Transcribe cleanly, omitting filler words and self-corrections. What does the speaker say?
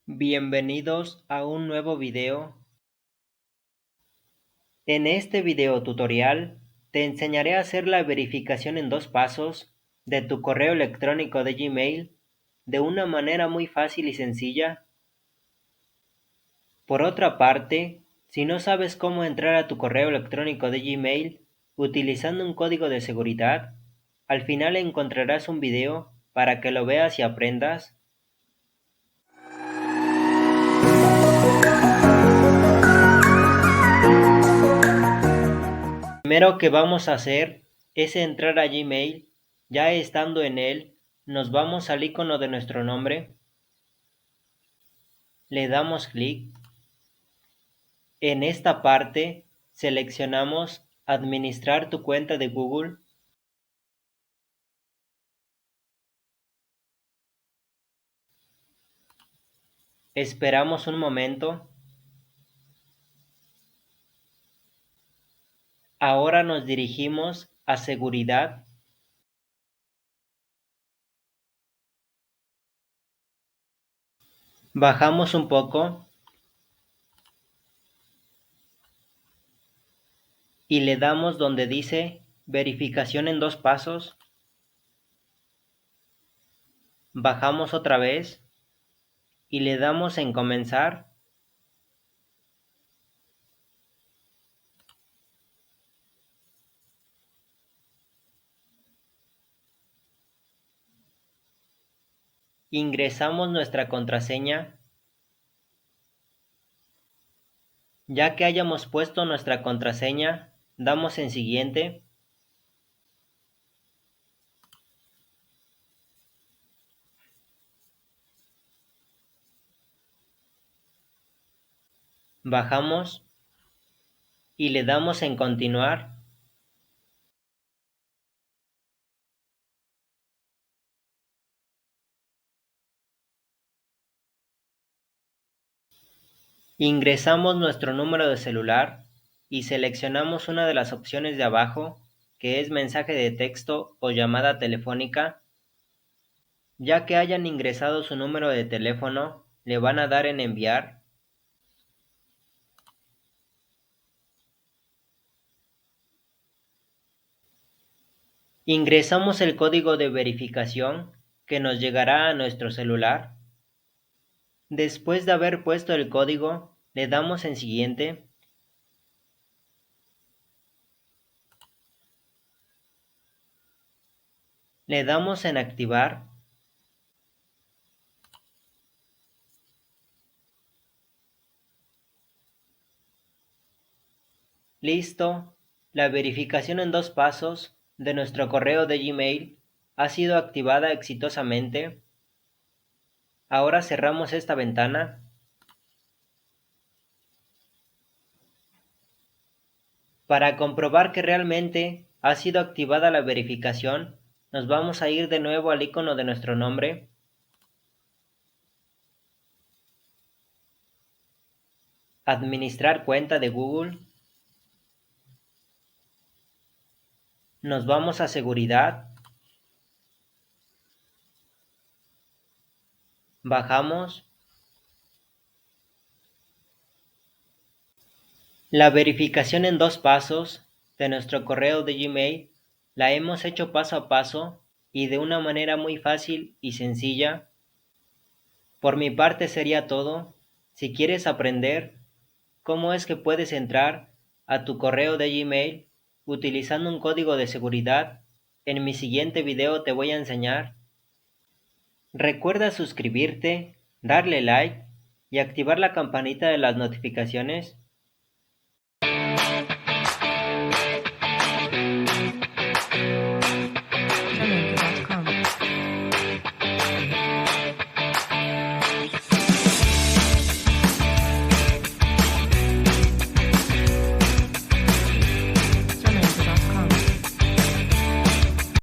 Bienvenidos a un nuevo video. En este video tutorial te enseñaré a hacer la verificación en 2 pasos de tu correo electrónico de Gmail de una manera muy fácil y sencilla. Por otra parte, si no sabes cómo entrar a tu correo electrónico de Gmail utilizando un código de seguridad, al final encontrarás un video para que lo veas y aprendas. Lo primero que vamos a hacer es entrar a Gmail. Ya estando en él, nos vamos al icono de nuestro nombre, le damos clic. En esta parte seleccionamos Administrar tu cuenta de Google. Esperamos un momento. Ahora nos dirigimos a Seguridad. Bajamos un poco y le damos donde dice Verificación en 2 pasos. Bajamos otra vez y le damos en Comenzar. Ingresamos nuestra contraseña. Ya que hayamos puesto nuestra contraseña, damos en Siguiente. Bajamos y le damos en Continuar. Ingresamos nuestro número de celular y seleccionamos una de las opciones de abajo, que es mensaje de texto o llamada telefónica. Ya que hayan ingresado su número de teléfono, le van a dar en Enviar. Ingresamos el código de verificación que nos llegará a nuestro celular. Después de haber puesto el código, le damos en Siguiente. Le damos en Activar. Listo, la verificación en 2 pasos de nuestro correo de Gmail ha sido activada exitosamente. Ahora cerramos esta ventana. Para comprobar que realmente ha sido activada la verificación, nos vamos a ir de nuevo al icono de nuestro nombre. Administrar cuenta de Google. Nos vamos a Seguridad. Bajamos. La verificación en 2 pasos de nuestro correo de Gmail la hemos hecho paso a paso y de una manera muy fácil y sencilla. Por mi parte sería todo. Si quieres aprender cómo es que puedes entrar a tu correo de Gmail utilizando un código de seguridad, en mi siguiente video te voy a enseñar. Recuerda suscribirte, darle like y activar la campanita de las notificaciones